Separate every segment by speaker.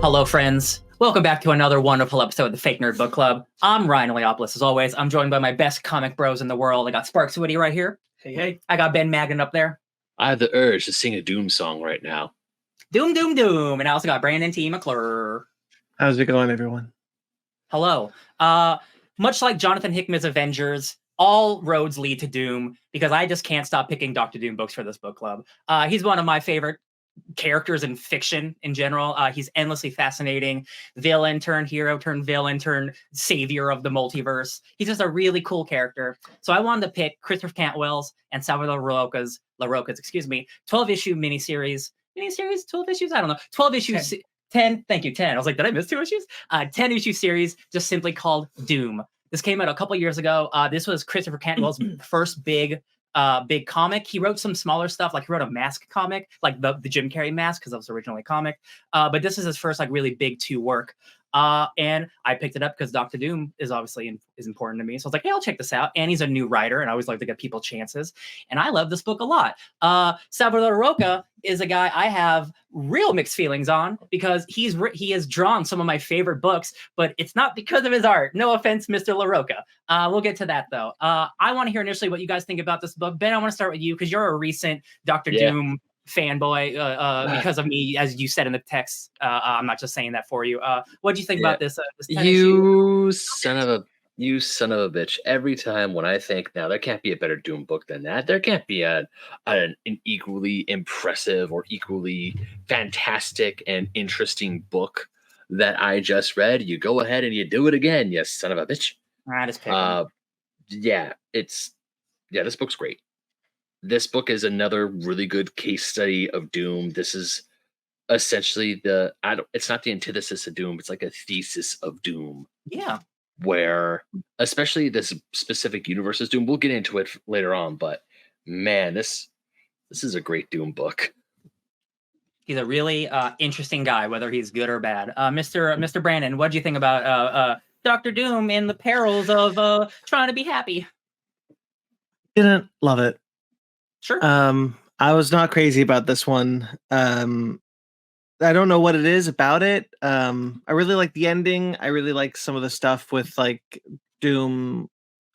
Speaker 1: Hello, friends. Welcome back to another wonderful episode of the Fake Nerd Book Club. I'm Ryan Leopolis, as always. I'm joined by my best comic bros in the world. I got Sparks Woody right here.
Speaker 2: Hey, hey.
Speaker 1: I got Ben Magnan up there.
Speaker 3: I have the urge to sing a Doom song right now.
Speaker 1: Doom, doom, doom. And I also got Brandon T. McClure.
Speaker 4: How's it going, everyone?
Speaker 1: Hello. Much like Jonathan Hickman's Avengers, all roads lead to Doom, because I just can't stop picking Dr. Doom books for this book club. He's one of my favorite characters in fiction in general. He's endlessly fascinating. Villain turned hero turned villain turned savior of the multiverse. He's just a really cool character. So I wanted to pick Christopher Cantwell's and Salvador Larroca's 12-issue miniseries. 12 issues? I don't know. 12 issues. 10. Thank you. 10. I was like, did I miss 2 issues? 10-issue series just simply called Doom. This came out a couple years ago. This was Christopher Cantwell's first big comic. He wrote some smaller stuff, like he wrote a Mask comic, like the Jim Carrey Mask, because that was originally a comic. But this is his first like really big 2 work. And I picked it up because Dr. Doom is obviously is important to me. So I was like, hey, I'll check this out. And he's a new writer, and I always like to give people chances. And I love this book a lot. Salvador Larroca is a guy I have real mixed feelings on, because he has drawn some of my favorite books, but it's not because of his art. No offense, Mr. Larroca. We'll get to that, though. I want to hear initially what you guys think about this book. Ben, I want to start with you, because you're a recent Dr. Doom fanboy because of me, as you said in the text. I'm not just saying that for you. What do you think about this?
Speaker 3: You son of a bitch. Every time when I think, now there can't be a better Doom book than that. There can't be an equally impressive or equally fantastic and interesting book that I just read. You go ahead and you do it again, you son of a bitch.
Speaker 1: I just picked
Speaker 3: this book's great. This book is another really good case study of Doom. This is essentially it's not the antithesis of Doom. It's like a thesis of Doom.
Speaker 1: Yeah.
Speaker 3: Where, especially this specific universe is Doom. We'll get into it later on, but man, this is a great Doom book.
Speaker 1: He's a really interesting guy, whether he's good or bad. Mr. Brandon, what do you think about Dr. Doom and the perils of trying to be happy?
Speaker 4: Didn't love it.
Speaker 1: Sure.
Speaker 4: I was not crazy about this one. I don't know what it is about it. I really like the ending. I really like some of the stuff with like Doom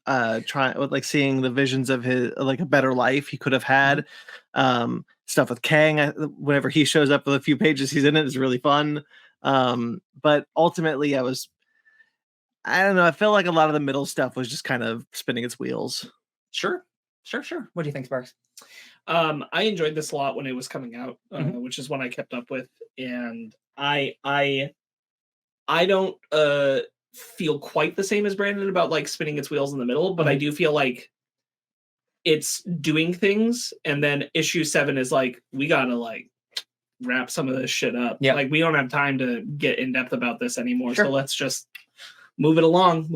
Speaker 4: seeing the visions of his like a better life he could have had. Stuff with Kang, whenever he shows up with a few pages he's in it, is really fun. But ultimately I don't know, I felt like a lot of the middle stuff was just kind of spinning its wheels.
Speaker 1: Sure. What do you think, Sparks?
Speaker 2: I enjoyed this a lot when it was coming out, which is one I kept up with, and I don't feel quite the same as Brandon about like spinning its wheels in the middle, but I do feel like it's doing things, and then issue 7 is like, we gotta like wrap some of this shit up.
Speaker 1: Yeah.
Speaker 2: Like we don't have time to get in depth about this anymore,
Speaker 1: Sure.
Speaker 2: so let's just move it along,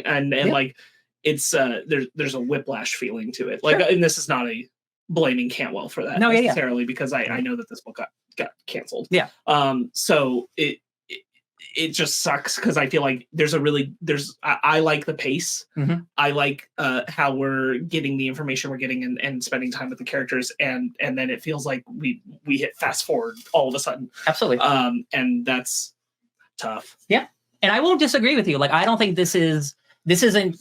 Speaker 2: and like it's there's a whiplash feeling to it. Like, and this is not a blaming Cantwell for that necessarily, because I know that this book got canceled.
Speaker 1: Yeah.
Speaker 2: So it just sucks, because I feel like I like the pace. I like how we're getting the information we're getting and spending time with the characters, and then it feels like we hit fast forward all of a sudden.
Speaker 1: Absolutely.
Speaker 2: And that's tough.
Speaker 1: Yeah. And I won't disagree with you. Like, I don't think this isn't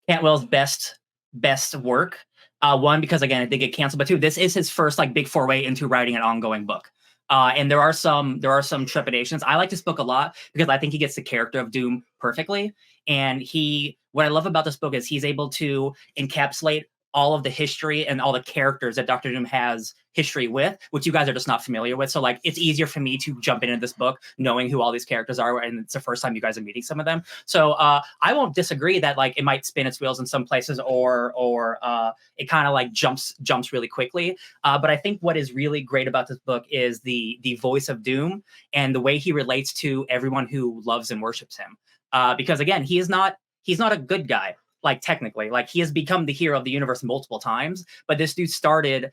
Speaker 1: Cantwell's best work. One, because again, it did get canceled, but 2, this is his first like big foray into writing an ongoing book. And there are some trepidations. I like this book a lot because I think he gets the character of Doom perfectly. And what I love about this book is he's able to encapsulate all of the history and all the characters that Dr. Doom has history with, which you guys are just not familiar with. So like, it's easier for me to jump into this book knowing who all these characters are, and it's the first time you guys are meeting some of them. So I won't disagree that like it might spin its wheels in some places, or it kind of like jumps really quickly. But I think what is really great about this book is the voice of Doom and the way he relates to everyone who loves and worships him. Because again, he's not a good guy. Like technically, like he has become the hero of the universe multiple times, but this dude started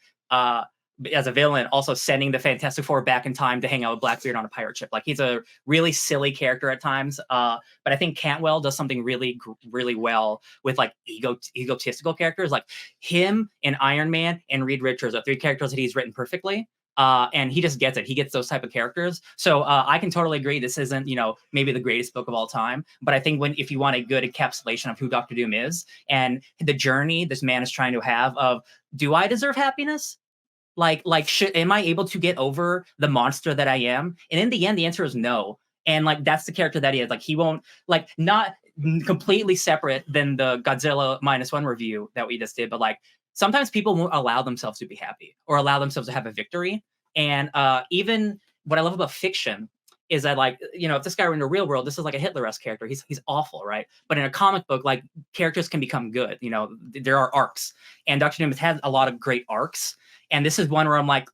Speaker 1: as a villain, also sending the Fantastic Four back in time to hang out with Blackbeard on a pirate ship. Like, he's a really silly character at times. But I think Cantwell does something really well with like egotistical characters. Like him and Iron Man and Reed Richards are 3 characters that he's written perfectly. And he just gets it. He gets those type of characters. So I can totally agree. This isn't, maybe the greatest book of all time, but I think if you want a good encapsulation of who Dr. Doom is and the journey this man is trying to have of, do I deserve happiness? Am I able to get over the monster that I am? And in the end, the answer is no. And like, that's the character that he is. Like, he won't, like, not completely separate than the Godzilla -1 review that we just did, but like, sometimes people won't allow themselves to be happy or allow themselves to have a victory. And even what I love about fiction is that, like, if this guy were in the real world, this is like a Hitler-esque character. He's awful, right? But in a comic book, like, characters can become good. There are arcs, and Dr. Doom has had a lot of great arcs. And this is one where I'm like,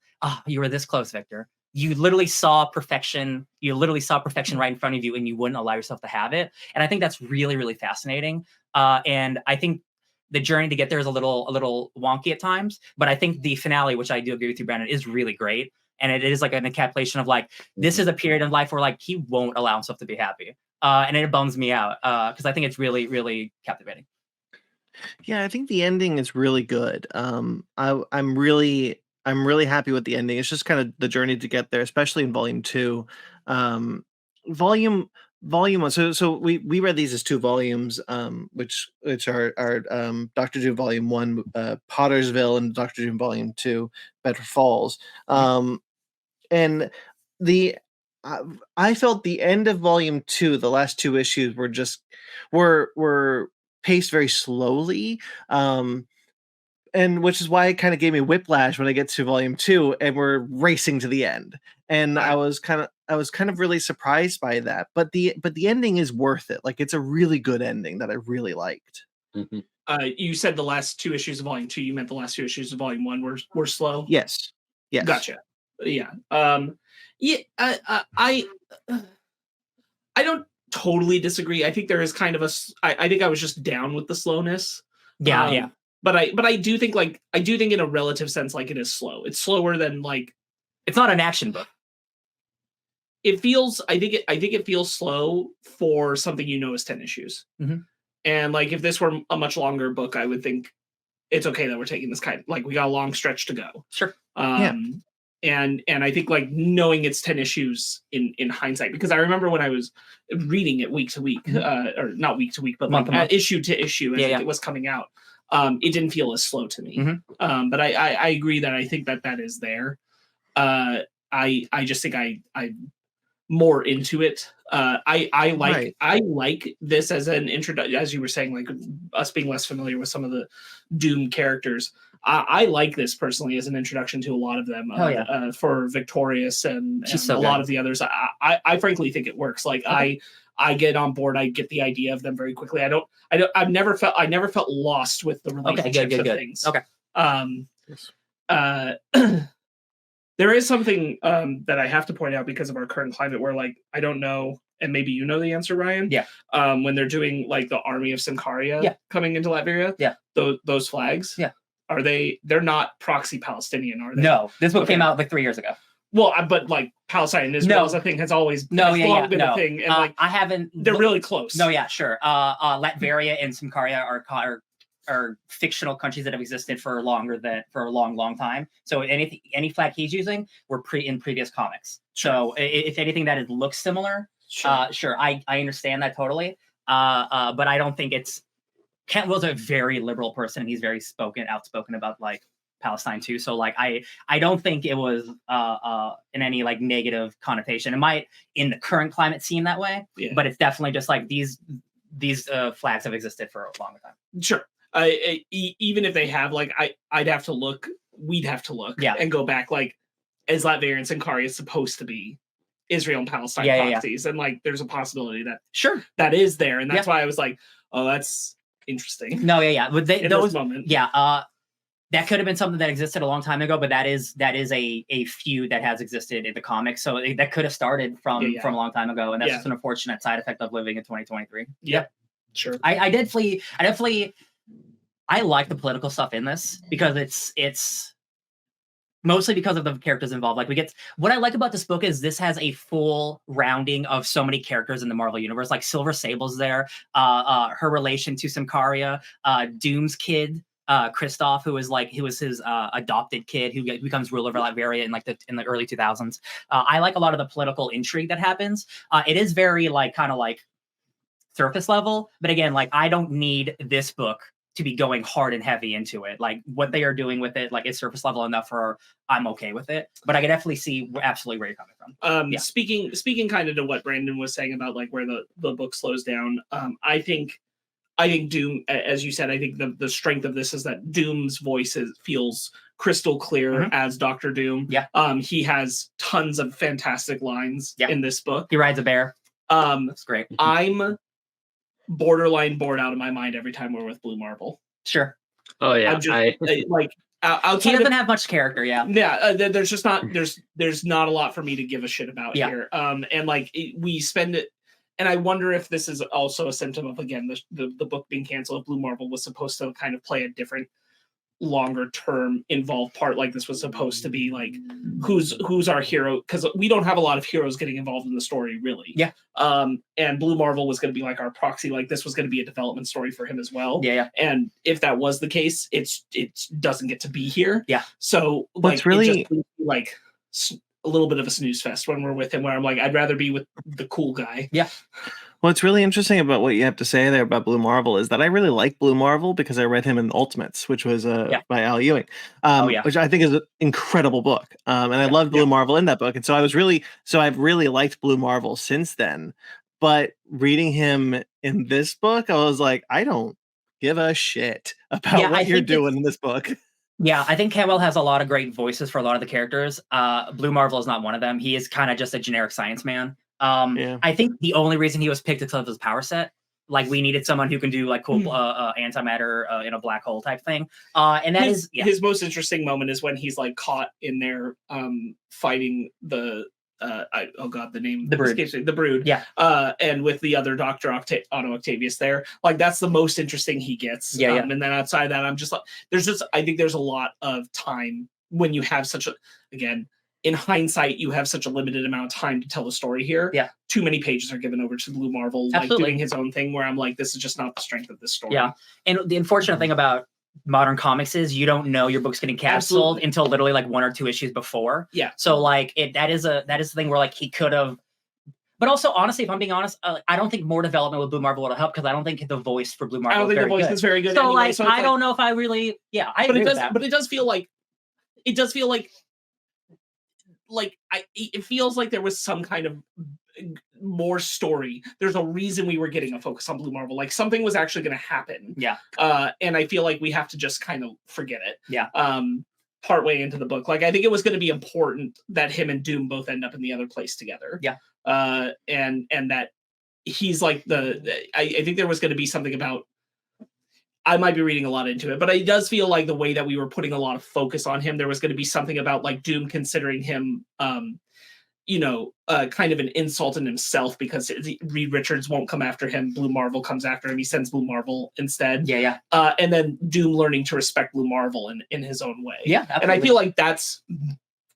Speaker 1: you were this close, Victor. You literally saw perfection. You literally saw perfection right in front of you, and you wouldn't allow yourself to have it. And I think that's really, really fascinating. And I think the journey to get there is a little wonky at times, but I think the finale, which I do agree with you, Brandon, is really great. And it is like an encapsulation of like, this is a period in life where like he won't allow himself to be happy. And it bums me out because I think it's really, really captivating.
Speaker 4: Yeah, I think the ending is really good. I'm really happy with the ending. It's just kind of the journey to get there, especially in volume 2. Volume 1. So we read these as 2 volumes, which are Doctor Doom Volume 1, Pottersville, and Doctor Doom Volume 2, Bedford Falls. And I felt the end of Volume 2, the last 2 issues were paced very slowly, and which is why it kind of gave me whiplash when I get to Volume 2 and we're racing to the end. And I was kind of really surprised by that. But the ending is worth it. Like, it's a really good ending that I really liked.
Speaker 3: Mm-hmm.
Speaker 2: You said the last 2 issues of Volume 2. You meant the last 2 issues of Volume 1 were slow?
Speaker 4: Yes.
Speaker 2: Gotcha. Yeah. I don't totally disagree. I think there is kind of I think I was just down with the slowness.
Speaker 1: Yeah.
Speaker 2: But I do think in a relative sense, like, it is slow. It's slower than, like,
Speaker 1: it's not an action book.
Speaker 2: It feels, I think it feels slow for something is 10 issues.
Speaker 1: Mm-hmm.
Speaker 2: And like, if this were a much longer book, I would think it's okay that we're taking this like, we got a long stretch to go.
Speaker 1: Sure.
Speaker 2: And I think, like, knowing it's 10 issues in hindsight, because I remember when I was reading it week to week, or not week to week, but like issue to issue as it was coming out, it didn't feel as slow to me.
Speaker 1: Mm-hmm.
Speaker 2: But I agree that I think that is there. I just think I'm more into it. I like this as an introduction, as you were saying, like, us being less familiar with some of the Doom characters. I like this personally as an introduction to a lot of them. For Victorious and
Speaker 1: so
Speaker 2: lot of the others. I frankly think it works. Like, I get on board. I get the idea of them very quickly. I've never felt lost with the relationships of things.
Speaker 1: Okay.
Speaker 2: There is something that I have to point out because of our current climate where, like, I don't know, and maybe you know the answer, Ryan.
Speaker 1: Yeah.
Speaker 2: When they're doing, like, the army of Sincaria coming into Latveria.
Speaker 1: Yeah.
Speaker 2: Those flags.
Speaker 1: Yeah.
Speaker 2: They're not proxy Palestinian, are they?
Speaker 1: No. This book came out like 3 years ago.
Speaker 2: Well, but like, Palestine and Israel is a thing, has always been a thing. And like,
Speaker 1: I haven't.
Speaker 2: They're really close.
Speaker 1: No, yeah, sure. Latveria and Sincaria are fictional countries that have existed for a long time. So any flag he's using were in previous comics. Sure. So if anything that looks similar, sure, I understand that totally. But I don't think it's. Cantwell's a very liberal person, and he's very outspoken about, like, Palestine too. So, like, I don't think it was in any, like, negative connotation. It might in the current climate seem that way, but it's definitely just like these flags have existed for a long time.
Speaker 2: Sure. Even if they have, like, we'd have to look and go back, like, is Latveria and Sincaria supposed to be Israel and Palestine proxies? And, like, there's a possibility that that is there, and that's why I was like, oh, that's interesting.
Speaker 1: No, but
Speaker 2: this moment,
Speaker 1: that could have been something that existed a long time ago, but that is a feud that has existed in the comics, so that could have started from a long time ago, and that's just an unfortunate side effect of living in 2023.
Speaker 2: Yeah, sure.
Speaker 1: I definitely I like the political stuff in this because it's mostly because of the characters involved. Like what I like about this book is this has a full rounding of so many characters in the Marvel universe. Like Silver Sable's there, her relation to Symkaria, Doom's kid, Christoph, who was his adopted kid who becomes ruler of Latveria in the early 2000s. I like a lot of the political intrigue that happens. It is very kind of surface level, but again, I don't need this book to be going hard and heavy into it. Like what they are doing with it, it's surface level enough for I'm okay with it. But I can definitely see absolutely where you're coming from.
Speaker 2: Speaking kind of to what Brandon was saying about where the book slows down, I think Doom, as you said, I think the strength of this is that Doom's voice feels crystal clear as Dr. Doom.
Speaker 1: Yeah.
Speaker 2: He has tons of fantastic lines in this book.
Speaker 1: He rides a bear. That's great.
Speaker 2: I'm borderline bored out of my mind every time we're with Blue Marvel.
Speaker 1: Sure.
Speaker 3: Oh yeah.
Speaker 2: I'm just outside
Speaker 1: he doesn't have much character.
Speaker 2: There's just not there's not a lot for me to give a shit about here. We spend it, and I wonder if this is also a symptom of, again, the book being canceled. Blue Marvel was supposed to kind of play a different, longer term involved part. Like this was supposed to be who's our hero, because we don't have a lot of heroes getting involved in the story, really. And Blue Marvel was going to be our proxy. This was going to be a development story for him as well. And if that was the case, it doesn't get to be here. So
Speaker 4: what's really
Speaker 2: a little bit of a snooze fest when we're with him, where I'm I'd rather be with the cool guy.
Speaker 4: What's really interesting about what you have to say there about Blue Marvel is that I really like Blue Marvel because I read him in Ultimates, which was by Al Ewing, which I think is an incredible book. And I loved Blue Marvel in that book. And so I've really liked Blue Marvel since then. But reading him in this book, I was like, I don't give a shit about what you're doing in this book.
Speaker 1: Yeah, I think Cantwell has a lot of great voices for a lot of the characters. Blue Marvel is not one of them. He is kind of just a generic science man. I think the only reason he was picked is because of his power set. We needed someone who can do cool antimatter in a black hole type thing. And that
Speaker 2: his most interesting moment is when he's caught in there fighting the the Brood. The Brood. And with the other Dr. Otto Octavius there, that's the most interesting he gets. And then outside of that, I'm just I think there's a lot of time when you have again, in hindsight, you have such a limited amount of time to tell the story here. Too many pages are given over to Blue Marvel, doing his own thing, where I'm this is just not the strength of this story.
Speaker 1: And the unfortunate thing about modern comics is you don't know your book's getting canceled until literally 1 or 2 issues before. So that is the thing where he could have. But also, honestly, if I'm being honest, I don't think more development with Blue Marvel would help, because I don't think the voice for Blue Marvel.
Speaker 2: I don't think the voice is very good.
Speaker 1: So
Speaker 2: anyway,
Speaker 1: I don't know if I really. I agree with that.
Speaker 2: But it does feel like. It feels like there was some kind of more story. There's a reason we were getting a focus on Blue Marvel. Something was actually going to happen. And I feel like we have to just kind of forget it. Partway into the book, I think it was going to be important that him and Doom both end up in the other place together. And that he's I think there was going to be something about. I might be reading a lot into it, but it does feel like the way that we were putting a lot of focus on him, there was going to be something about Doom considering him, kind of an insult in himself, because Reed Richards won't come after him. Blue Marvel comes after him. He sends Blue Marvel instead. And then Doom learning to respect Blue Marvel in his own way.
Speaker 1: Absolutely.
Speaker 2: And I feel like that's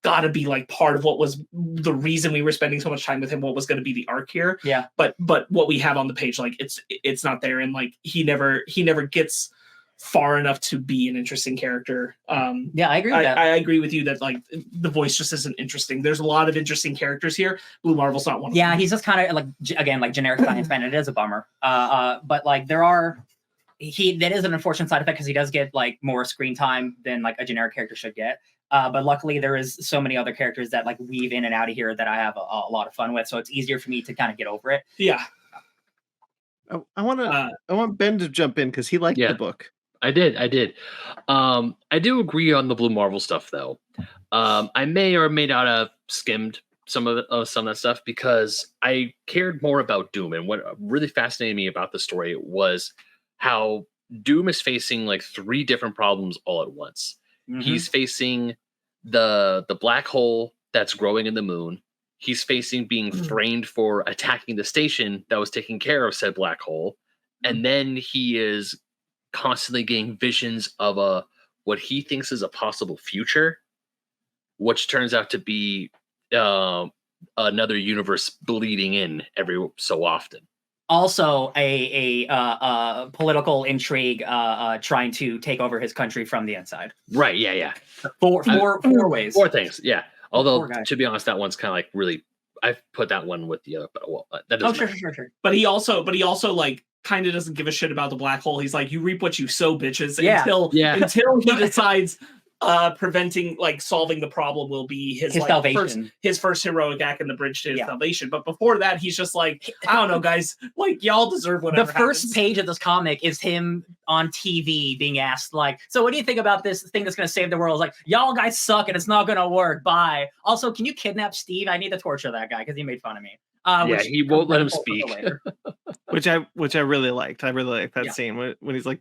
Speaker 2: got to be part of what was the reason we were spending so much time with him, what was going to be the arc here. But what we have on the page, it's not there, and he never gets far enough to be an interesting character.
Speaker 1: I agree with that.
Speaker 2: I agree with you that the voice just isn't interesting. There's a lot of interesting characters here. Blue Marvel's not one of them.
Speaker 1: He's just kind of generic science man. It is a bummer. But that is an unfortunate side effect, because he does get more screen time than a generic character should get. But luckily there is so many other characters that weave in and out of here that I have a lot of fun with. So it's easier for me to kind of get over it.
Speaker 4: I want Ben to jump in, because he liked the book.
Speaker 3: I did. I do agree on the Blue Marvel stuff, though. I may or may not have skimmed some of that stuff, because I cared more about Doom. And what really fascinated me about the story was how Doom is facing 3 different problems all at once. He's facing the black hole that's growing in the moon. He's facing being framed for attacking the station that was taking care of said black hole. And then he is constantly getting visions of what he thinks is a possible future. which turns out to be another universe bleeding in every so often.
Speaker 1: Also, a political intrigue trying to take over his country from the inside.
Speaker 3: Right? Yeah.
Speaker 1: Four ways.
Speaker 3: Four things. Yeah. Although,
Speaker 1: Poor guy.
Speaker 3: to be honest, that one's kind of like really. I've put that one with the other, but that doesn't.
Speaker 1: Sure.
Speaker 2: But he also like kind of doesn't give a shit about the black hole. He's like, you reap what you sow, bitches.
Speaker 1: Yeah.
Speaker 2: Until he decides solving the problem will be his
Speaker 1: salvation.
Speaker 2: his first heroic act in the bridge to his salvation. But before that, he's just like, I don't know, guys, like y'all deserve whatever.
Speaker 1: The first page of this comic is him on TV being asked, like, so what do you think about this thing that's going to save the world? Like, y'all guys suck and it's not going to work. Bye. Also, can you kidnap Steve? I need to torture that guy because he made fun of me.
Speaker 3: He won't let him speak.
Speaker 4: which I really liked. I really liked that scene when he's like,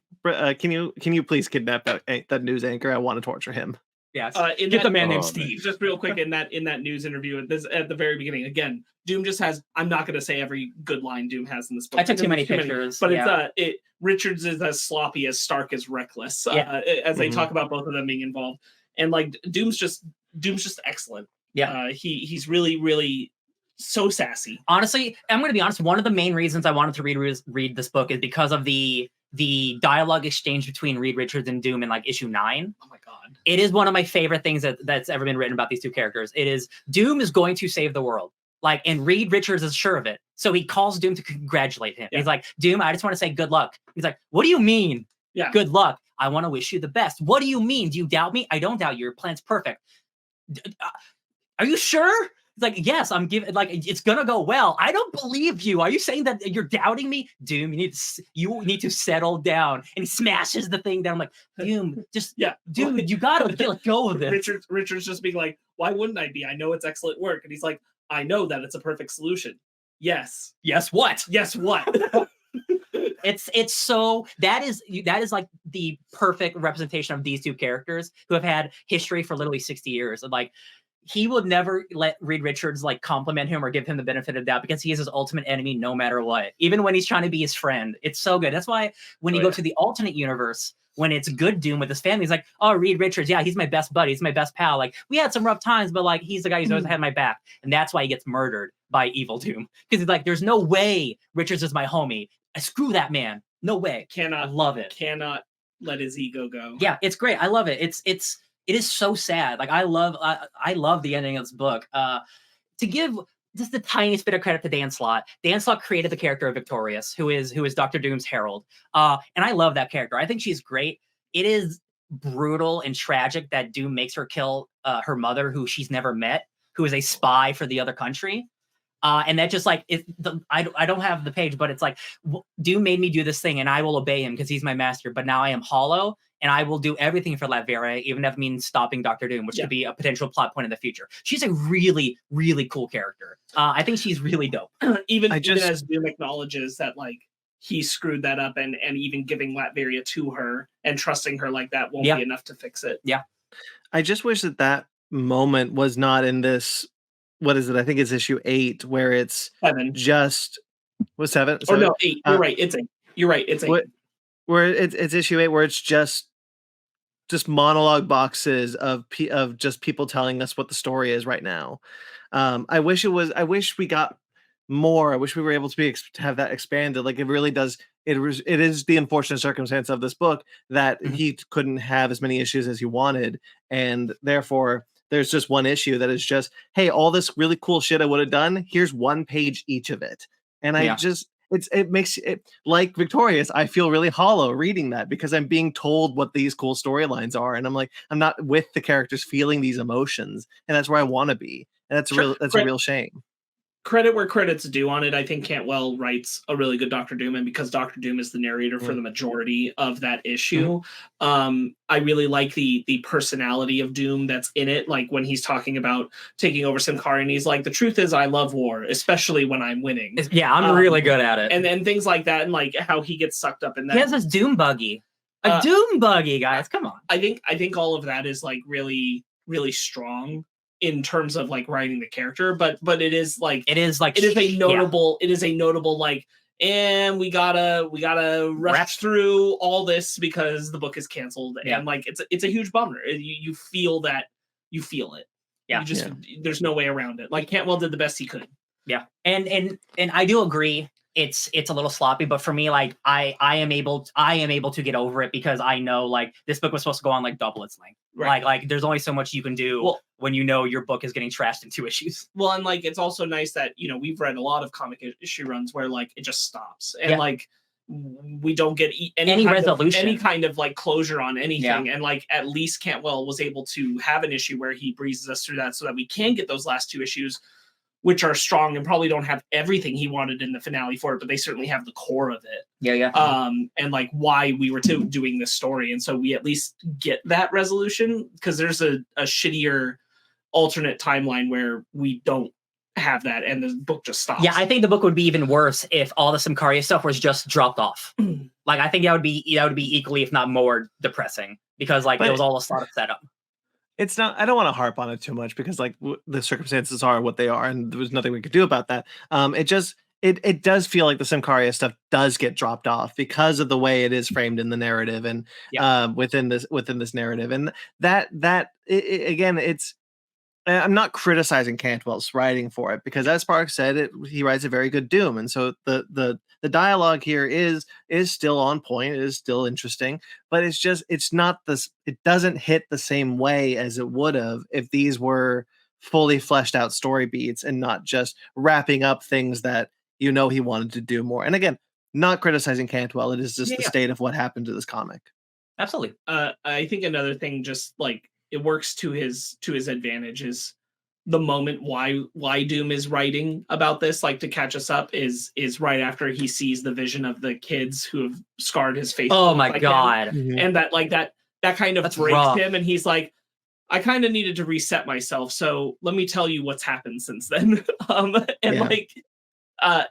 Speaker 4: "Can you please kidnap that news anchor? I want to torture him."
Speaker 1: Yes. Get the man named Steve.
Speaker 2: Just real quick in that news interview at the very beginning. Again, Doom just has. I'm not going to say every good line Doom has in this book.
Speaker 1: I took too many pictures,
Speaker 2: but Richards is as sloppy as Stark is reckless. As they talk about both of them being involved, and like Doom's just excellent.
Speaker 1: Yeah.
Speaker 2: He's really, really so sassy.
Speaker 1: Honestly, I'm going to be honest. One of the main reasons I wanted to read this book is because of the dialogue exchange between Reed Richards and Doom in like issue 9.
Speaker 2: Oh my god!
Speaker 1: It is one of my favorite things that's ever been written about these two characters. It is Doom is going to save the world. Like, and Reed Richards is sure of it. So he calls Doom to congratulate him. Yeah. He's like, Doom, I just want to say good luck. He's like, what do you mean?
Speaker 2: Yeah.
Speaker 1: Good luck. I want to wish you the best. What do you mean? Do you doubt me? I don't doubt you. Your plan's perfect. Are you sure? It's like, yes, I'm giving, like, it's gonna go well. I don't believe you. Are you saying that you're doubting me? Doom, you need to settle down. And he smashes the thing down. I'm like, Doom, dude, you gotta let go of this.
Speaker 2: Richard's just being like, why wouldn't I be? I know it's excellent work. And he's like, I know that it's a perfect solution. Yes.
Speaker 1: Yes, what?
Speaker 2: Yes, what?
Speaker 1: It's so that is like the perfect representation of these two characters who have had history for literally 60 years. And like, he would never let Reed Richards like compliment him or give him the benefit of the doubt because he is his ultimate enemy no matter what. Even when he's trying to be his friend. It's so good. That's why when you go to the alternate universe, when it's good Doom with his family, he's like, oh, Reed Richards, yeah, he's my best buddy. He's my best pal. Like, we had some rough times, but like, he's the guy who's always had my back. And that's why he gets murdered by evil Doom. Because he's like, there's no way Richards is my homie. Screw that man. No way. I love it.
Speaker 2: Cannot let his ego go.
Speaker 1: Yeah, it's great. I love it. It is so sad. Like, I love the ending of this book. To give just the tiniest bit of credit to Dan Slott. Dan Slott created the character of Victorious, who is Dr. Doom's herald. And I love that character. I think she's great. It is brutal and tragic that Doom makes her kill her mother, who she's never met, who is a spy for the other country. And that just like I don't have the page, but it's like Doom made me do this thing, and I will obey him because he's my master. But now I am hollow, and I will do everything for Latveria, even if it means stopping Dr. Doom, which could be a potential plot point in the future. She's a really, really cool character. I think she's really dope.
Speaker 2: even as Doom acknowledges that like he screwed that up, and even giving Latveria to her and trusting her like that won't be enough to fix it.
Speaker 1: Yeah,
Speaker 4: I just wish that moment was not in this. What is it? I think it's issue 8, where it's
Speaker 2: 7.
Speaker 4: Just was 7.
Speaker 2: Or no, 8. You're right. It's 8. You're right. It's 8.
Speaker 4: Where it's issue 8, where it's just monologue boxes of just people telling us what the story is right now. I wish we got more. I wish we were able to have that expanded. Like, it really does. It is the unfortunate circumstance of this book that he couldn't have as many issues as he wanted, and therefore there's just one issue that is just, hey, all this really cool shit I would have done, here's one page each of it. And it makes it, like Victorious, I feel really hollow reading that because I'm being told what these cool storylines are. And I'm like, I'm not with the characters feeling these emotions. And that's where I want to be. And that's a real shame.
Speaker 2: Credit where credit's due on it. I think Cantwell writes a really good Dr. Doom, and because Dr. Doom is the narrator for the majority of that issue, I really like the personality of Doom that's in it. Like when he's talking about taking over Simkari, and he's like, the truth is I love war, especially when I'm winning.
Speaker 1: Yeah, I'm really good at it.
Speaker 2: And things like that, and like how he gets sucked up in that.
Speaker 1: He has this Doom buggy. Doom buggy, guys. Come on.
Speaker 2: I think all of that is like really, really strong in terms of like writing the character, but it is a notable like, and we gotta rush through all this because the book is canceled, and like it's a huge bummer. You feel it.
Speaker 1: Yeah.
Speaker 2: There's no way around it. Like Cantwell did the best he could.
Speaker 1: Yeah. And I do agree it's a little sloppy, but for me, like I am able to get over it because I know like this book was supposed to go on like double its length.
Speaker 2: Right.
Speaker 1: Like there's only so much you can do when you know your book is getting trashed in 2 issues.
Speaker 2: Well, and like it's also nice that, you know, we've read a lot of comic issue runs where like it just stops and like we don't get any
Speaker 1: resolution,
Speaker 2: any kind of like closure on anything. And like at least Cantwell was able to have an issue where he breezes us through that so that we can get those last 2 issues, which are strong and probably don't have everything he wanted in the finale for it, but they certainly have the core of it.
Speaker 1: Yeah.
Speaker 2: And like why we were doing this story. And so we at least get that resolution because there's a shittier alternate timeline where we don't have that and the book just stops.
Speaker 1: Yeah, I think the book would be even worse if all the Symkaria stuff was just dropped off. Like I think that would be equally, if not more, depressing because like it was all a sort of setup.
Speaker 4: It's not. I don't want to harp on it too much because like the circumstances are what they are, and there was nothing we could do about that. It does feel like the Symkaria stuff does get dropped off because of the way it is framed in the narrative and within this narrative, and again, it's. I'm not criticizing Cantwell's writing for it because, as Marc said, he writes a very good Doom, and so the dialogue here is still on point. It is still interesting, but it's not this. It doesn't hit the same way as it would have if these were fully fleshed out story beats and not just wrapping up things that he wanted to do more. And again, not criticizing Cantwell. It is just the state of what happened to this comic.
Speaker 1: Absolutely.
Speaker 2: I think another thing, just like. It works to his advantage is the moment why Doom is writing about this, like to catch us up, is right after he sees the vision of the kids who have scarred his face.
Speaker 1: Oh my god!
Speaker 2: And that like that kind of breaks rough. Him, and he's like, I kind of needed to reset myself, so let me tell you what's happened since then.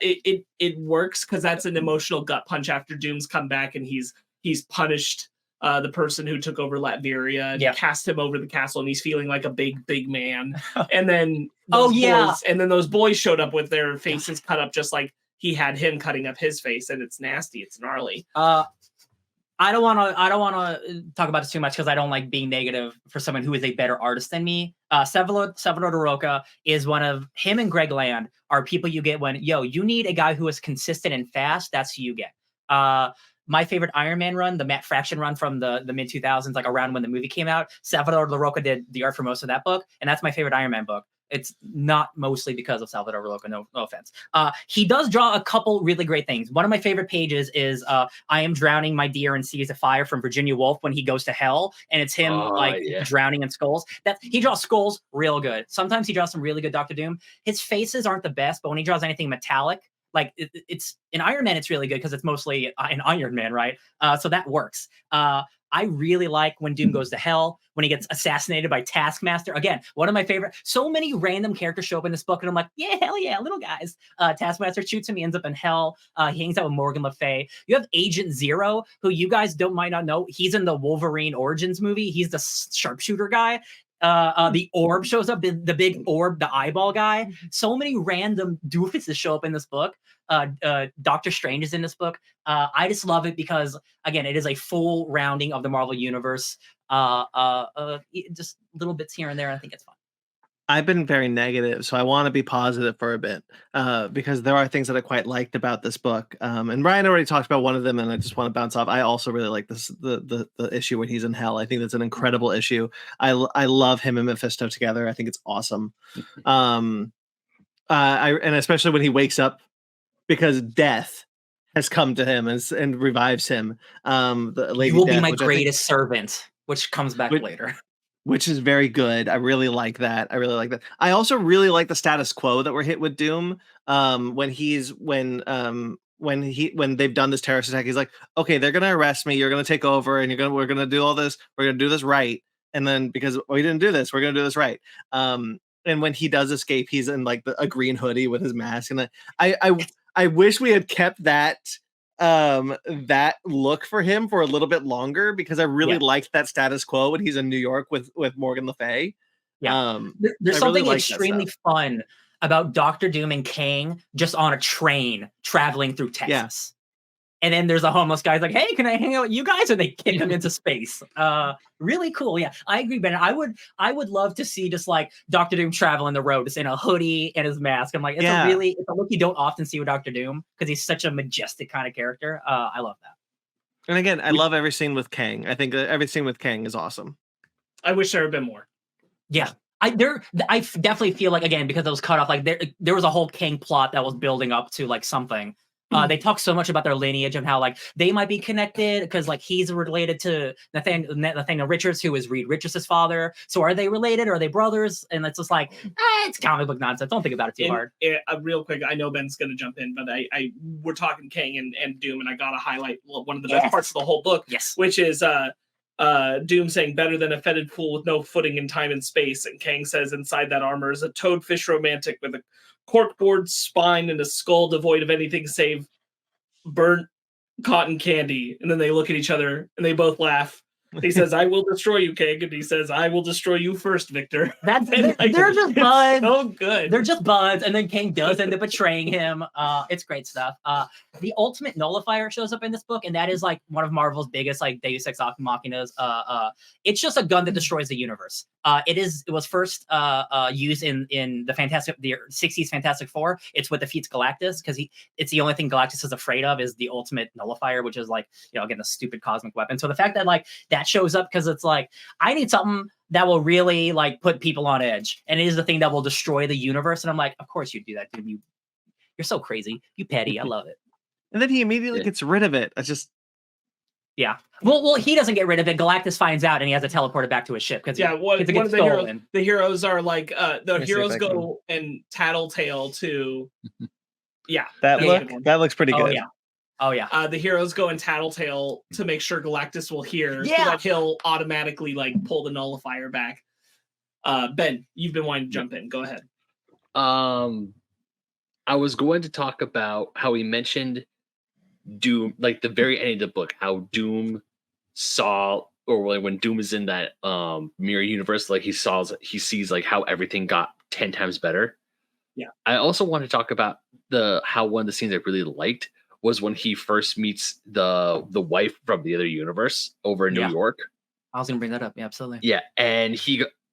Speaker 2: It works because that's an emotional gut punch after Doom's come back and he's punished. The person who took over Latveria and cast him over the castle, and he's feeling like a big man. And then those boys showed up with their faces cut up just like he had him cutting up his face, and it's nasty, it's gnarly.
Speaker 1: I don't want to talk about this too much because I don't like being negative for someone who is a better artist than me. Salvador Larroca is one of him and Greg Land are people you get when you need a guy who is consistent and fast. That's who you get. My favorite Iron Man run, the Matt Fraction run from the mid 2000s, like around when the movie came out. Salvador Larroca did the art for most of that book, and that's my favorite Iron Man book. It's not mostly because of Salvador Larroca, no offense. He does draw a couple really great things. One of my favorite pages is I am drowning my deer in seas of fire from Virginia Woolf when he goes to hell, and it's him drowning in skulls. He draws skulls real good. Sometimes he draws some really good Dr. Doom. His faces aren't the best, but when he draws anything metallic, like it's in Iron Man, it's really good because it's mostly an Iron Man, right? So that works. I really like when Doom goes to hell, when he gets assassinated by Taskmaster. Again, one of my favorite. So many random characters show up in this book, and I'm like, yeah, hell yeah, little guys. Taskmaster shoots him, he ends up in hell. He hangs out with Morgan Le Fay. You have Agent Zero, who you guys might not know. He's in the Wolverine Origins movie. He's the sharpshooter guy. The orb shows up, the big orb, the eyeball guy. So many random doofuses show up in this book. Doctor Strange is in this book. I just love it because, again, it is a full rounding of the Marvel Universe. Just little bits here and there. I think it's fun.
Speaker 4: I've been very negative, so I want to be positive for a bit because there are things that I quite liked about this book. And Ryan already talked about one of them, and I just want to bounce off. I also really like this the issue when he's in hell. I think that's an incredible issue. I love him and Mephisto together. I think it's awesome. And especially when he wakes up because death has come to him and revives him. The Lady
Speaker 1: you will
Speaker 4: Death,
Speaker 1: be my greatest servant, which comes back later.
Speaker 4: Which is very good. I really like that. I also really like the status quo that we're hit with Doom. When they've done this terrorist attack, he's like, okay, they're gonna arrest me. You're gonna take over, and we're gonna do all this. We're gonna do this right. And then because we didn't do this, we're gonna do this right. And when he does escape, he's in like a green hoodie with his mask. And I wish we had kept that look for him for a little bit longer because I really liked that status quo when he's in New York with Morgan Le Fay.
Speaker 1: There's something really extremely fun about Dr. Doom and Kang just on a train traveling through Texas. And then there's a homeless guy like, hey, can I hang out with you guys? And they kick him into space. Really cool. Yeah, I agree, Ben. I would love to see just like Doctor Doom traveling the road just in a hoodie and his mask. I'm like, it's a look you don't often see with Doctor Doom because he's such a majestic kind of character. I love that.
Speaker 4: And again, I love every scene with Kang. I think every scene with Kang is awesome.
Speaker 2: I wish there had been more.
Speaker 1: Yeah. I definitely feel like, again, because it was cut off, like there was a whole Kang plot that was building up to like something. They talk so much about their lineage and how like they might be connected because like he's related to Nathaniel Richards, who is Reed Richards' father. So are they related? Or are they brothers? And it's just like, it's comic book nonsense. Don't think about it too hard.
Speaker 2: Real quick, I know Ben's going to jump in, but we're talking Kang and Doom, and I got to highlight one of the best parts of the whole book, which is Doom saying better than a fetid fool with no footing in time and space. And Kang says inside that armor is a toadfish romantic with a corkboard spine and a skull devoid of anything save burnt cotton candy. And then they look at each other and they both laugh. He says, I will destroy you, Kang. And he says, I will destroy you first, Victor.
Speaker 1: They're just buds.
Speaker 2: So good.
Speaker 1: They're just buds. And then Kang does end up betraying him. It's great stuff. The ultimate nullifier shows up in this book, and that is like one of Marvel's biggest like Deus Ex Machinas. It's just a gun that destroys the universe. It was first used in the 60s Fantastic Four. It's what defeats Galactus because it's the only thing Galactus is afraid of is the ultimate nullifier, which is like, again, the stupid cosmic weapon. So the fact that like that shows up because it's like, I need something that will really like put people on edge, and it is the thing that will destroy the universe. And I'm like, of course you do that, dude. You're so crazy. You petty. I love it.
Speaker 4: And then he immediately gets rid of it.
Speaker 1: Yeah. Well, he doesn't get rid of it. Galactus finds out, and he has to teleport it back to his ship because
Speaker 2: one of the heroes are like the heroes go and tattletale to. Yeah,
Speaker 4: that looks pretty good.
Speaker 1: Oh yeah.
Speaker 2: The heroes go and tattletale to make sure Galactus will hear, so that he'll automatically like pull the nullifier back. Ben, you've been wanting to jump in. Go ahead.
Speaker 3: I was going to talk about how he mentioned Doom, like the very end of the book, how Doom saw, or when Doom is in that mirror universe, like he sees like how everything got 10 times better.
Speaker 2: Yeah.
Speaker 3: I also want to talk about how one of the scenes I really liked was when he first meets the wife from the other universe over in New York.
Speaker 1: I was gonna bring that up. Yeah, absolutely.
Speaker 3: Yeah, and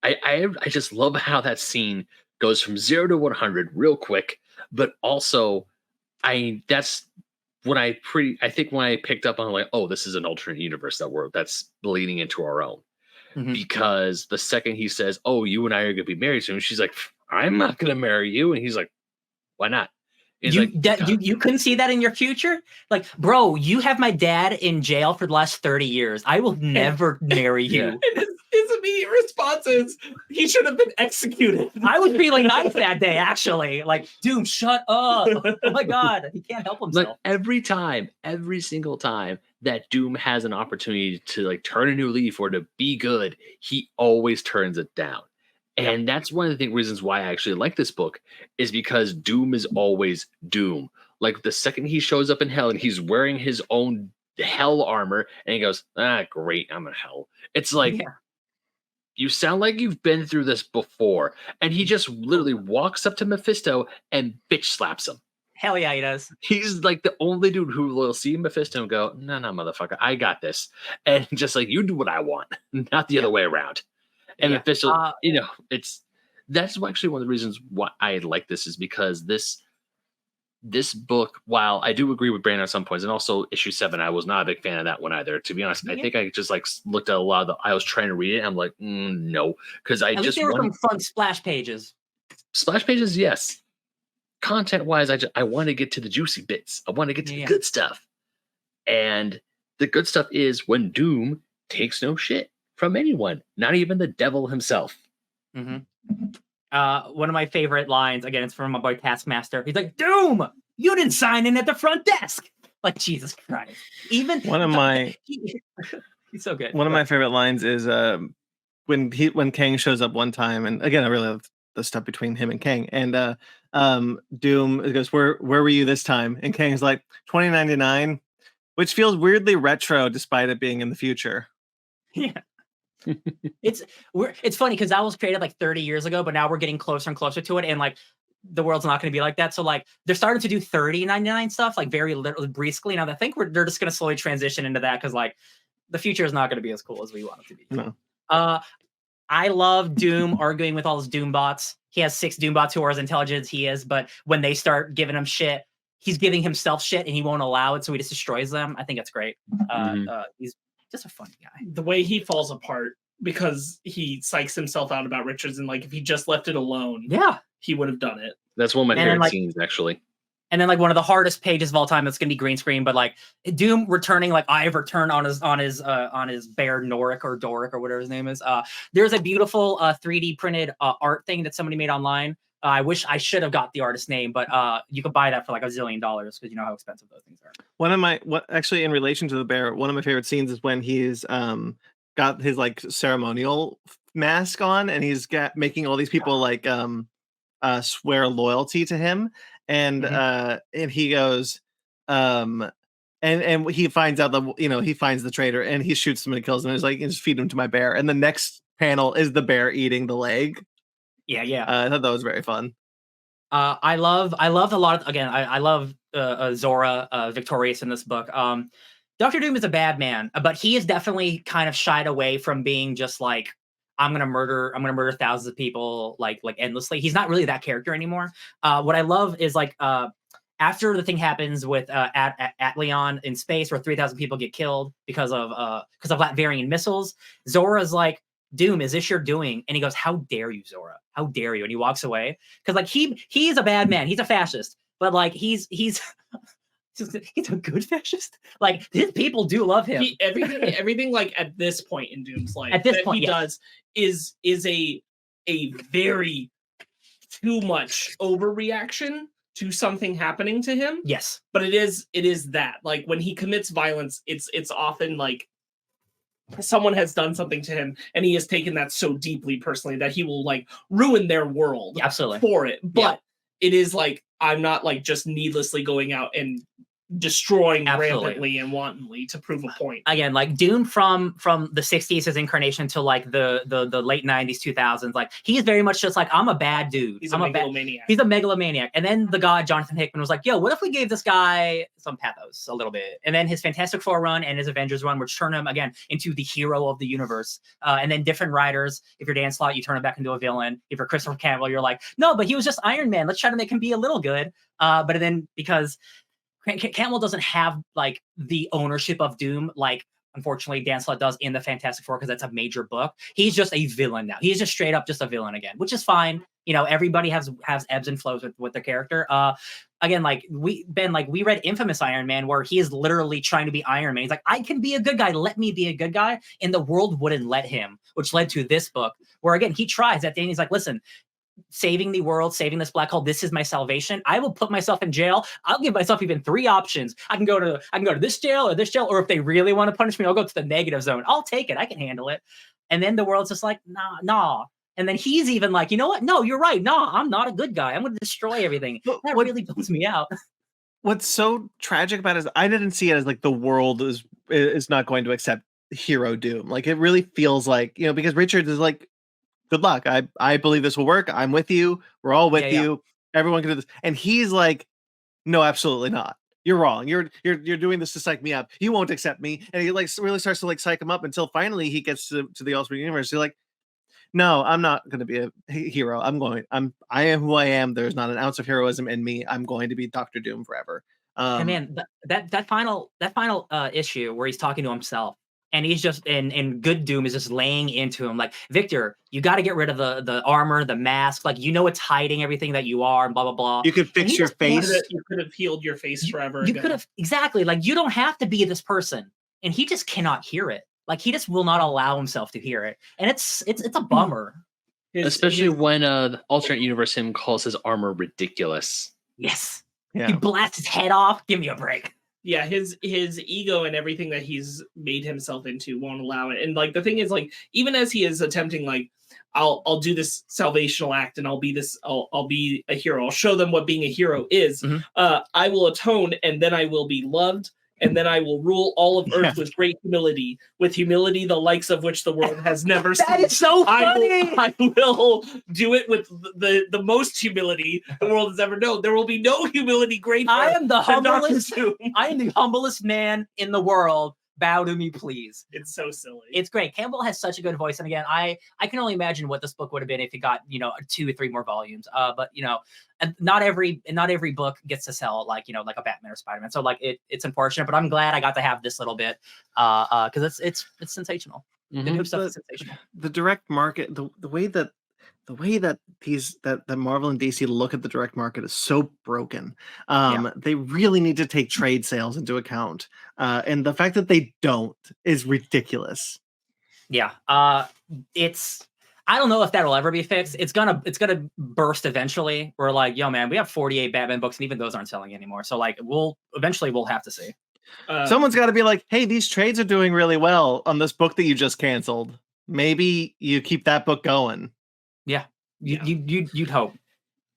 Speaker 3: I just love how that scene goes from 0 to 100 real quick, but also that's when I think when I picked up on like, oh, this is an alternate universe that's bleeding into our own. Mm-hmm. Because the second he says, oh, you and I are gonna be married soon, she's like, I'm not gonna marry you, and he's like, why not?
Speaker 1: You couldn't see that in your future? Like, bro, you have my dad in jail for the last 30 years. I will never marry you.
Speaker 2: And his immediate response is, he should have been executed.
Speaker 1: I was feeling nice that day, actually. Like, dude, shut up. Oh my God. He can't help himself.
Speaker 3: Like every single time that Doom has an opportunity to like turn a new leaf or to be good, he always turns it down. And that's one of the reasons why I actually like this book, is because Doom is always Doom. Like the second he shows up in hell and he's wearing his own hell armor and he goes, great, I'm in hell. It's like, you sound like you've been through this before. And he just literally walks up to Mephisto and bitch slaps him.
Speaker 1: Hell yeah, he does.
Speaker 3: He's like the only dude who will see Mephisto and go, no, motherfucker, I got this. And just like, you do what I want, not the other way around. And Mephisto, that's actually one of the reasons why I like this, is because this book, while I do agree with Brandon at some points, and also issue 7, I was not a big fan of that one either. To be honest, I think I just like looked at a lot of I was trying to read it, and I'm like, no, because I just
Speaker 1: there were some fun splash pages.
Speaker 3: Splash pages, yes. Content wise, I want to get to the juicy bits. I want to get to the good stuff, and the good stuff is when Doom takes no shit from anyone, not even the devil himself.
Speaker 1: Mm-hmm. One of my favorite lines, again, it's from my boy Taskmaster. He's like, Doom, you didn't sign in at the front desk. Like, Jesus Christ. Even
Speaker 4: one of my
Speaker 1: he's so good.
Speaker 4: One of my favorite lines is when Kang shows up one time, and again, I really love the stuff between him and Kang, and Doom goes, where were you this time? And Kang's like, 2099, which feels weirdly retro despite it being in the future.
Speaker 1: Yeah. It's funny because that was created like 30 years ago, but now we're getting closer and closer to it. And like the world's not going to be like that. So like they're starting to do 30.99 stuff like very little briskly. Now I think they're just going to slowly transition into that because like the future is not going to be as cool as we want it to be.
Speaker 4: No.
Speaker 1: I love Doom arguing with all his Doom bots. He has 6 Doom bots who are as intelligent as he is, but when they start giving him shit, he's giving himself shit and he won't allow it, so he just destroys them. I think that's great. He's just a funny guy.
Speaker 2: The way he falls apart because he psychs himself out about Richards, and like if he just left it alone, he would have done it.
Speaker 3: That's one of my favorite scenes, actually.
Speaker 1: And then like one of the hardest pages of all time that's gonna be green screen, but like Doom returning like I've returned on his bear Noric or Doric or whatever his name is. There's a beautiful 3D printed art thing that somebody made online. I wish I should have got the artist's name, but you could buy that for like $1 zillion because you know how expensive those things are.
Speaker 4: Actually in relation to the bear, one of my favorite scenes is when he's got his like ceremonial mask on and he's making all these people like swear loyalty to him, and he goes and he finds out he finds the traitor and he shoots him and kills him and he's like, just feed him to my bear, and the next panel is the bear eating the leg. I thought that was very fun.
Speaker 1: I love a lot of, again, I love Zora Victorious in this book. Dr. Doom is a bad man, but he is definitely kind of shied away from being just like, I'm gonna murder thousands of people like endlessly. He's not really that character anymore. What I love is like after the thing happens with Atleon in space where 3,000 people get killed because of Latvarian missiles, Zora's like, Doom, is this your doing? And he goes, how dare you, Zora? How dare you? And he walks away. Because like he's a bad man. He's a fascist. But like he's a good fascist. Like his people do love him.
Speaker 2: Everything like at this point in Doom's life
Speaker 1: at this point,
Speaker 2: he does is a very too much overreaction to something happening to him.
Speaker 1: Yes.
Speaker 2: But it is that. Like when he commits violence, it's often like someone has done something to him and he has taken that so deeply personally that he will like ruin their world for it. But it is like, I'm not like just needlessly going out and destroying rampantly and wantonly to prove a point.
Speaker 1: Again, like Doom from the 60s, his incarnation to like the late 90s, 2000s, like he's very much just like, I'm a bad dude.
Speaker 2: He's a megalomaniac.
Speaker 1: He's a megalomaniac. And then the guy Jonathan Hickman was like, yo, what if we gave this guy some pathos a little bit? And then his Fantastic Four run and his Avengers run, which turn him again into the hero of the universe. And then different writers, if you're Dan Slott, you turn him back into a villain. If you're Christopher Cantwell, you're like, no, but he was just Iron Man. Let's try to make him be a little good. But then because Cantwell doesn't have like the ownership of Doom like unfortunately Dan Slott does in the Fantastic Four because that's a major book. He's just a villain now. He's just straight up just a villain again, which is fine. You know, everybody has ebbs and flows with their character. Again, like we read Infamous Iron Man where he is literally trying to be Iron Man. He's like, I can be a good guy. Let me be a good guy. And the world wouldn't let him, which led to this book where again, he tries at the end. He's like, listen, saving the world, saving this black hole, this is my salvation. I will put myself in jail. I'll give myself even 3 options. I can go to this jail, or if they really want to punish me, I'll go to the negative zone. I'll take it. I can handle it. And then the world's just like, nah. And then he's even like, you know what? No, you're right. No, I'm not a good guy. I'm going to destroy everything. That really bums me out.
Speaker 4: What's so tragic about it is I didn't see it as like the world is not going to accept hero Doom. Like it really feels like, you know, because Richards is like, good luck. I believe this will work. I'm with you. We're all with you. Everyone can do this. And he's like, no, absolutely not. You're wrong. You're doing this to psych me up. You won't accept me. And he like really starts to like psych him up until finally he gets to the Ultimate Universe. He's like, no, I'm not going to be a hero. I am who I am. There's not an ounce of heroism in me. I'm going to be Dr. Doom forever.
Speaker 1: And man, that final issue where he's talking to himself. And he's just and good Doom is just laying into him like, Victor, you got to get rid of the armor, the mask. Like, you know, it's hiding everything that you are and blah, blah, blah.
Speaker 4: You could fix your face.
Speaker 2: You could have healed your face forever.
Speaker 1: You could have. Exactly. Like, you don't have to be this person. And he just cannot hear it. Like, he just will not allow himself to hear it. And it's a bummer.
Speaker 3: Especially when the alternate universe him calls his armor ridiculous.
Speaker 1: Yes.
Speaker 4: Yeah.
Speaker 1: He blasts his head off. Give me a break.
Speaker 2: Yeah, his ego and everything that he's made himself into won't allow it. And like the thing is, like, even as he is attempting, like, I'll do this salvational act and I'll be a hero. I'll show them what being a hero is.
Speaker 1: Mm-hmm.
Speaker 2: I will atone and then I will be loved and then I will rule all of Earth with great humility, with humility the likes of which the world has never seen.
Speaker 1: That is so funny.
Speaker 2: I will do it with the most humility the world has ever known. There will be no humility greater.
Speaker 1: I am the
Speaker 2: than Dr.
Speaker 1: humblest.
Speaker 2: Doom.
Speaker 1: I am the humblest man in the world. Bow to me, please.
Speaker 2: It's so silly.
Speaker 1: It's great. Campbell has such a good voice, and again, I can only imagine what this book would have been if it got 2 or 3 more volumes. But and not every book gets to sell like like a Batman or Spider-Man. So like it's unfortunate, but I'm glad I got to have this little bit because it's sensational. The Doom stuff is sensational.
Speaker 4: The direct market, the way that Marvel and DC look at the direct market is so broken. They really need to take trade sales into account, and the fact that they don't is ridiculous.
Speaker 1: Yeah, it's. I don't know if that'll ever be fixed. It's gonna burst eventually. We're like, yo, man, we have 48 Batman books, and even those aren't selling anymore. So like, we'll have to see.
Speaker 4: Someone's got to be like, hey, these trades are doing really well on this book that you just canceled. Maybe you keep that book going.
Speaker 1: Yeah, you'd hope.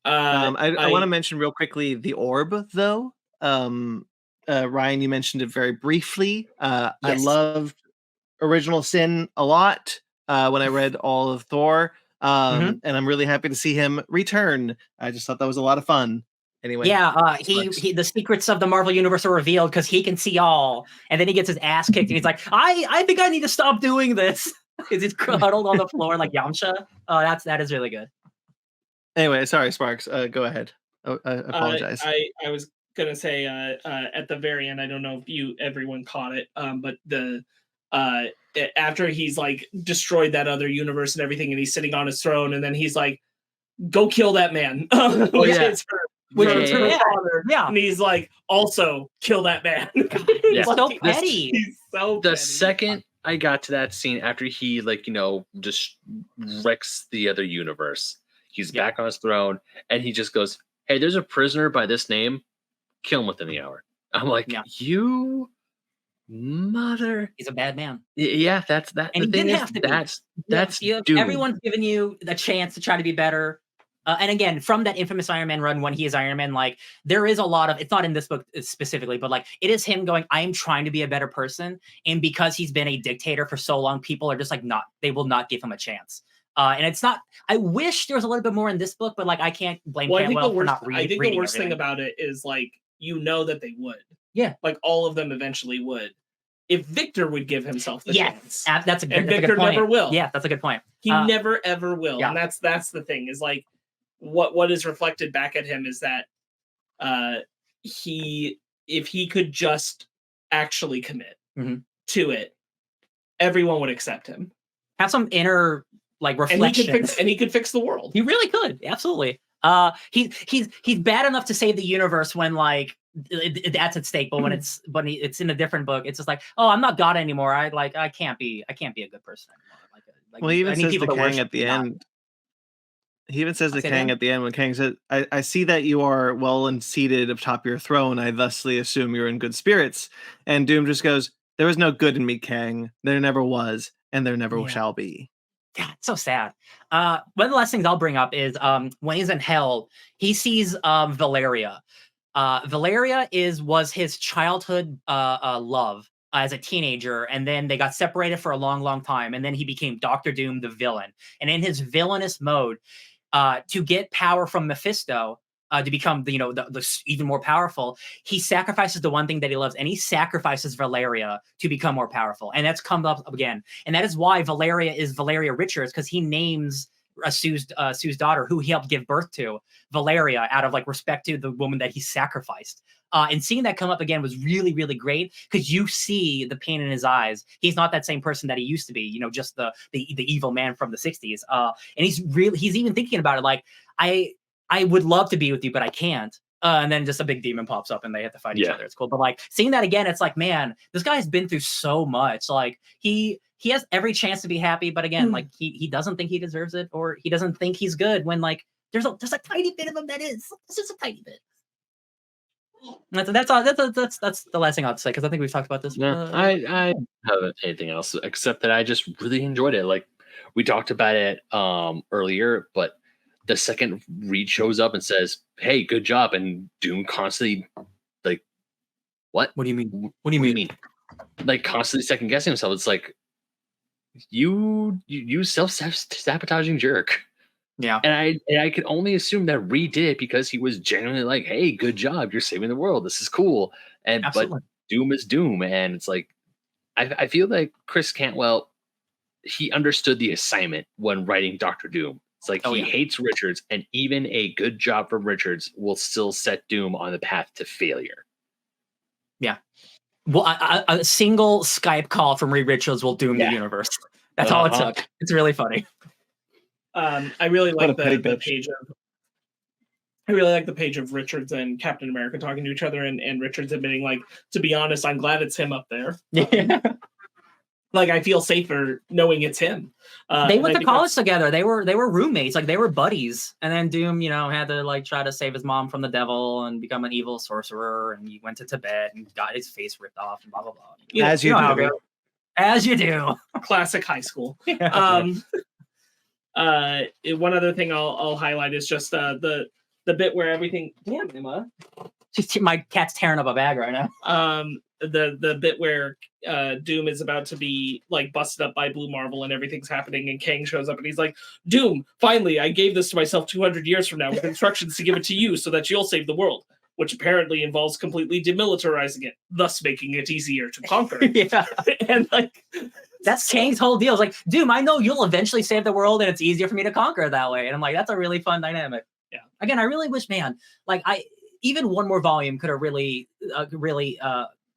Speaker 4: I want to mention real quickly the orb, though. Ryan, you mentioned it very briefly. Yes. I loved Original Sin a lot when I read all of Thor, and I'm really happy to see him return. I just thought that was a lot of fun. Anyway,
Speaker 1: yeah, he the secrets of the Marvel Universe are revealed because he can see all, and then he gets his ass kicked, and he's like, I think I need to stop doing this. Because he's huddled on the floor like Yamcha. That is really good.
Speaker 2: Anyway,
Speaker 4: sorry, Sparks. Go ahead. I apologize.
Speaker 2: I was gonna say at the very end, I don't know if everyone caught it, but after he's like destroyed that other universe and everything, and he's sitting on his throne, and then he's like, "Go kill that man."
Speaker 1: Yeah.
Speaker 2: And he's like, "Also kill that man."
Speaker 1: He's so petty.
Speaker 2: He's so
Speaker 3: the
Speaker 2: petty.
Speaker 3: Second I got to that scene after he just wrecks the other universe, he's back on his throne, and he just goes, "Hey, there's a prisoner by this name. Kill him within the hour." I'm like, you mother.
Speaker 1: He's a bad man.
Speaker 3: Yeah, that's that.
Speaker 1: And
Speaker 3: the
Speaker 1: he
Speaker 3: thing
Speaker 1: didn't
Speaker 3: is,
Speaker 1: have to be.
Speaker 3: that's Doom.
Speaker 1: Everyone's given you the chance to try to be better. And again, from that infamous Iron Man run when he is Iron Man, like there is a lot of, it's not in this book specifically, but like it is him going, I am trying to be a better person. And because he's been a dictator for so long, people are just like they will not give him a chance. And it's not, I wish there was a little bit more in this book, but like I can't blame Cantwell for not reading.
Speaker 2: I think the worst thing about it is like, that they would.
Speaker 1: Yeah.
Speaker 2: Like all of them eventually would. If Victor would give himself the chance.
Speaker 1: That's a good
Speaker 2: Victor
Speaker 1: point.
Speaker 2: never will.
Speaker 1: Yeah, that's a good point.
Speaker 2: He never ever will.
Speaker 1: Yeah.
Speaker 2: And that's the thing is like what is reflected back at him is that if he could just actually commit to it, everyone would accept him.
Speaker 1: Have some inner like reflection.
Speaker 2: And he could fix the world.
Speaker 1: He really could. Absolutely. He's bad enough to save the universe when like that's at stake, but when it's in a different book, it's just like, oh, I'm not God anymore. I can't be a good person anymore.
Speaker 4: Well, he even says to Kang at the end. He even says to Kang at the end when Kang said, I see that you are well and seated atop your throne. I thusly assume you're in good spirits. And Doom just goes, there was no good in me, Kang. There never was, and there never shall be.
Speaker 1: Yeah, it's so sad. One of the last things I'll bring up is when he's in hell, he sees Valeria. Valeria was his childhood love as a teenager, and then they got separated for a long, long time, and then he became Dr. Doom, the villain. And in his villainous mode, to get power from Mephisto, to become the even more powerful, he sacrifices the one thing that he loves, and he sacrifices Valeria to become more powerful. And that's come up again, and that is why Valeria is Valeria Richards, because he names Sue's daughter, who he helped give birth to, Valeria, out of like respect to the woman that he sacrificed. And seeing that come up again was really, really great, because you see the pain in his eyes. He's not that same person that he used to be, just the evil man from the 60s. And he's even thinking about it like, I would love to be with you, but I can't. And then just a big demon pops up and they have to fight each other. It's cool. But like seeing that again, it's like, man, this guy's been through so much. Like he has every chance to be happy, but again, like he doesn't think he deserves it, or he doesn't think he's good, when like there's a tiny bit of him that is. It's just a tiny bit. That's all. That's the last thing I'll say, because I think we've talked about this.
Speaker 3: Yeah, I don't have anything else except that I just really enjoyed it. Like we talked about it earlier, but the second Reed shows up and says, "Hey, good job," and Doom constantly like What?
Speaker 1: What do you mean?
Speaker 3: What
Speaker 1: What do you mean?
Speaker 3: Like constantly second guessing himself. It's like you self-sabotaging jerk.
Speaker 1: Yeah.
Speaker 3: And I could only assume that Reed did it because he was genuinely like, hey, good job, you're saving the world. This is cool. And
Speaker 1: Absolutely.
Speaker 3: but Doom is Doom. And it's like I feel like Chris Cantwell, he understood the assignment when writing Doctor Doom. It's like he hates Richards, and even a good job from Richards will still set Doom on the path to failure.
Speaker 1: Yeah. Well, a single Skype call from Reed Richards will doom the universe. That's all it took. It's really funny.
Speaker 2: I really like the
Speaker 4: page.
Speaker 2: I really like the page of Richards and Captain America talking to each other, and Richards admitting, like, to be honest, I'm glad it's him up there.
Speaker 1: Yeah.
Speaker 2: Like, I feel safer knowing it's him.
Speaker 1: They went to college together. They were roommates. Like, they were buddies. And then Doom, had to like try to save his mom from the devil and become an evil sorcerer. And he went to Tibet and got his face ripped off and blah blah blah.
Speaker 4: As you do.
Speaker 1: As you do.
Speaker 2: Classic high school. One other thing I'll highlight is just the bit where everything. Damn, Emma.
Speaker 1: My cat's tearing up a bag right now.
Speaker 2: The bit where Doom is about to be like busted up by Blue Marvel and everything's happening, and Kang shows up and he's like, Doom, finally, I gave this to myself 200 years from now with instructions to give it to you so that you'll save the world, which apparently involves completely demilitarizing it, thus making it easier to conquer.
Speaker 1: Yeah.
Speaker 2: And like
Speaker 1: that's Kang's whole deal. It's like, Doom, I know you'll eventually save the world and it's easier for me to conquer that way. And I'm like, that's a really fun dynamic.
Speaker 2: Yeah.
Speaker 1: Again, I really wish, man, like even one more volume could have really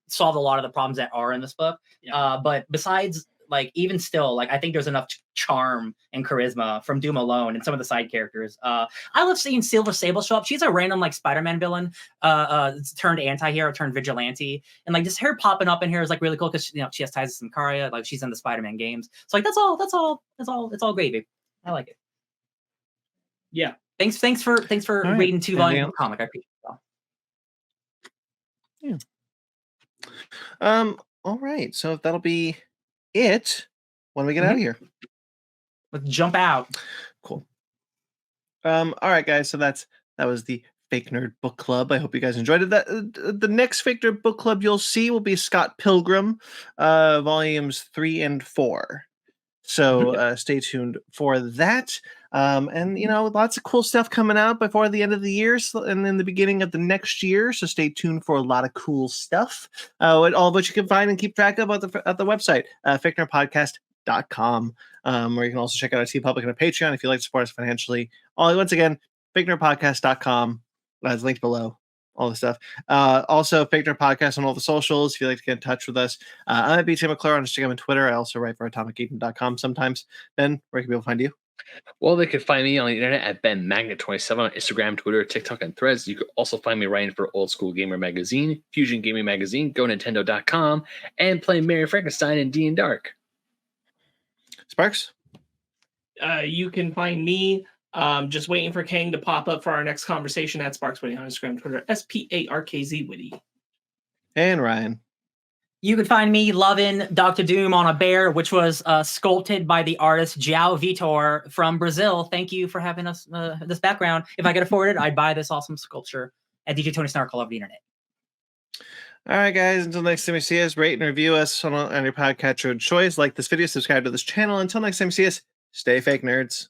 Speaker 1: solved a lot of the problems that are in this book. Yeah. But besides, like, even still, like, I think there's enough charm and charisma from Doom alone and some of the side characters. I love seeing Silver Sable show up. She's a random, like, Spider-Man villain, turned anti-hero, turned vigilante. And, like, just her popping up in here is, like, really cool because, she has ties to Sicaria. Like, she's in the Spider-Man games. So, like, it's all gravy. I like it.
Speaker 2: Yeah.
Speaker 1: Thanks for reading 2 volumes of the comic. I appreciate it.
Speaker 4: Yeah. All right. So that'll be it when we get out of here.
Speaker 1: Let's jump out.
Speaker 4: Cool. All right, guys. So that was the Fake Nerd Book Club. I hope you guys enjoyed it. The next Fake Nerd Book Club you'll see will be Scott Pilgrim, volumes 3 and 4. So stay tuned for that. And lots of cool stuff coming out before the end of the year and in the beginning of the next year. So stay tuned for a lot of cool stuff. All of which you can find and keep track of at the website, fakenerdpodcast.com, where you can also check out our TeePublic and our Patreon if you'd like to support us financially. Once again, fakenerdpodcast.com. It's linked below. All the stuff. Also, Fake Nerd Podcast on all the socials if you'd like to get in touch with us. I'm at BJ McClure on Instagram and Twitter. I also write for AtomicEaton.com sometimes. Ben, where can people find you?
Speaker 3: Well, they can find me on the internet at BenMagnet27 on Instagram, Twitter, TikTok, and Threads. You can also find me writing for Old School Gamer Magazine, Fusion Gaming Magazine, GoNintendo.com, and playing Mary Frankenstein in D and Dark.
Speaker 4: Sparks?
Speaker 2: You can find me just waiting for Kang to pop up for our next conversation at SparksWitty on Instagram, Twitter, SPARKZ Witty.
Speaker 4: And Ryan.
Speaker 1: You can find me loving Dr. Doom on a bear, which was sculpted by the artist João Vitor from Brazil. Thank you for having us this background. If I could afford it, I'd buy this awesome sculpture at DJ Tony Snark all over the internet.
Speaker 4: All right, guys. Until next time you see us, rate and review us on your podcatcher of choice. Like this video, subscribe to this channel. Until next time you see us, stay fake nerds.